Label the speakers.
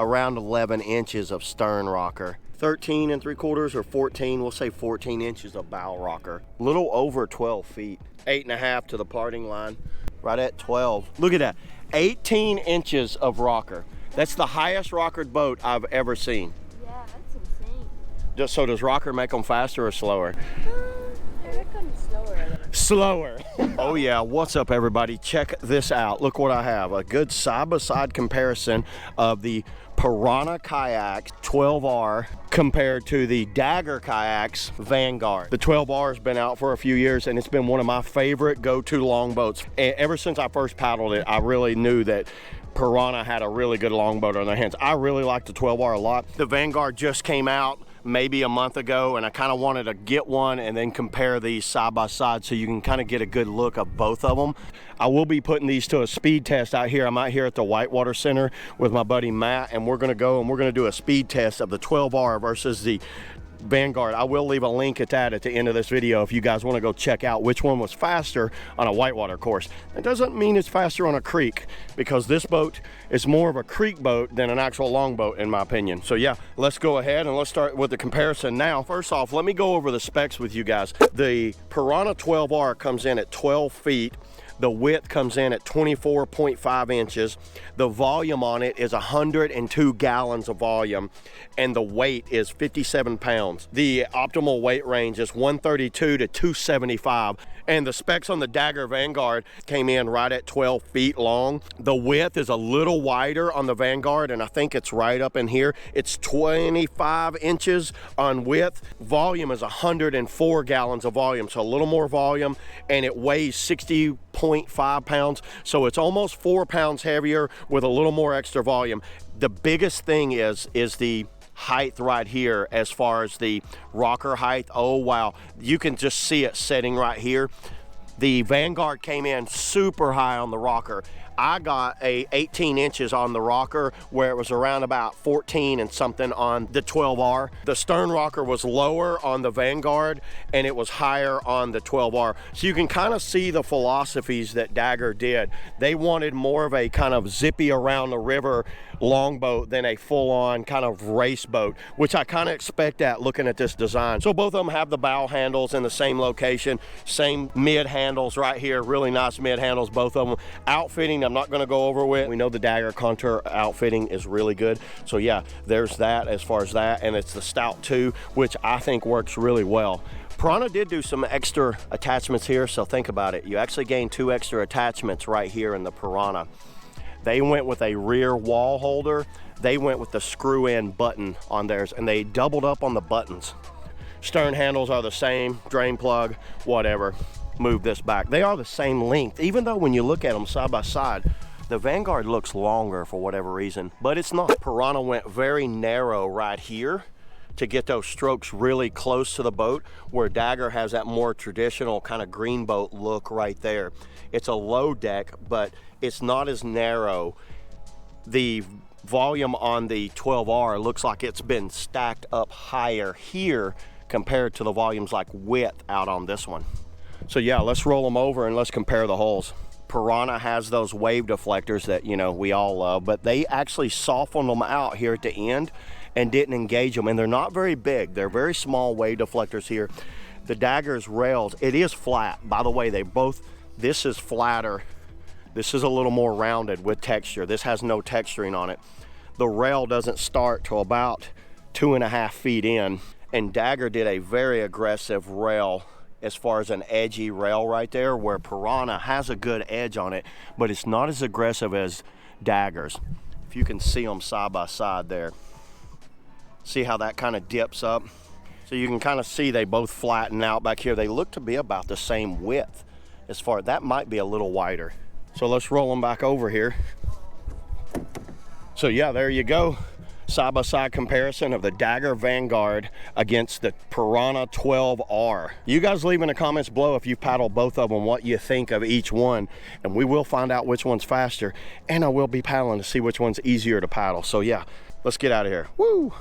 Speaker 1: around 11 inches of stern rocker. 13 3/4 or 14, we'll say 14 inches of bow rocker. A little over 12 feet. 8.5 to the parting line, right at 12. Look at that, 18 inches of rocker. That's the highest rockered boat I've ever seen.
Speaker 2: Yeah, that's insane.
Speaker 1: So does rocker make them faster or slower?
Speaker 2: I reckon slower.
Speaker 1: Slower. Oh yeah, what's up everybody? Check this out. Look what I have. A good side-by-side comparison of the Pyranha kayaks 12R compared to the Dagger kayaks Vanguard. The 12R has been out for a few years and it's been one of my favorite go-to longboats. And ever since I first paddled it, I really knew that Pyranha had a really good longboat on their hands. I really like the 12R a lot. The Vanguard just came out maybe a month ago and I kind of wanted to get one and then compare these side by side so you can kind of get a good look of both of them. I will be putting these to a speed test out here. I'm out here at the Whitewater Center with my buddy Matt, and we're going to do a speed test of the 12R versus the Vanguard. I will leave a link at that at the end of this video if you guys want to go check out which one was faster on a whitewater course. It doesn't mean it's faster on a creek, because this boat is more of a creek boat than an actual longboat in my opinion. So yeah, let's go ahead and let's start with the comparison now. First off, let me go over the specs with you guys. The Pyranha 12R comes in at 12 feet. The width comes in at 24.5 inches. The volume on it is 102 gallons of volume, and the weight is 57 pounds. The optimal weight range is 132 to 275. And the specs on the Dagger Vanguard came in right at 12 feet long. The width is a little wider on the Vanguard, and I think it's right up in here. It's 25 inches on width. Volume is 104 gallons of volume, so a little more volume, and it weighs 60.5 pounds, so it's almost 4 pounds heavier with a little more extra volume. The biggest thing is the height right here as far as the rocker height. Oh wow, you can just see it setting right here. The Vanguard came in super high on the rocker. I got a 18 inches on the rocker, where it was around about 14 and something on the 12R. The stern rocker was lower on the Vanguard and it was higher on the 12R. So you can kind of see the philosophies that Dagger did. They wanted more of a kind of zippy around the river longboat than a full-on kind of race boat, which I kind of expect at looking at this design. So both of them have the bow handles in the same location, same mid handles right here, really nice mid handles, both of them. Outfitting, I'm not going to go over with. We know the Dagger Contour outfitting is really good. So yeah, there's that as far as that, and it's the Stout 2, which I think works really well. Pyranha did do some extra attachments here, so think about it. You actually gain 2 extra attachments right here in the Pyranha. They went with a rear wall holder. They went with the screw-in button on theirs, and they doubled up on the buttons. Stern handles are the same, drain plug, whatever. Move this back. They are the same length, even though when you look at them side by side, the Vanguard looks longer for whatever reason, but it's not. Pyranha went very narrow right here to get those strokes really close to the boat, where Dagger has that more traditional kind of green boat look right there. It's a low deck, but it's not as narrow. The volume on the 12R looks like it's been stacked up higher here compared to the volumes like width out on this one. So yeah, let's roll them over and let's compare the hulls. Pyranha has those wave deflectors that, you know, we all love, but they actually softened them out here at the end and didn't engage them, and they're not very big. They're very small wave deflectors here. The Dagger's rails, it is flat. By the way, this is flatter. This is a little more rounded with texture. This has no texturing on it. The rail doesn't start till about 2.5 feet in, and Dagger did a very aggressive rail as far as an edgy rail right there, where Pyranha has a good edge on it, but it's not as aggressive as Dagger's. If you can see them side by side there. See how that kind of dips up? So you can kind of see they both flatten out back here. They look to be about the same width. As far, that might be a little wider. So let's roll them back over here. So yeah, there you go. Side-by-side comparison of the Dagger Vanguard against the Pyranha 12R. You guys leave in the comments below if you paddled both of them, what you think of each one, and we will find out which one's faster, and I will be paddling to see which one's easier to paddle. So yeah, let's get out of here. Woo!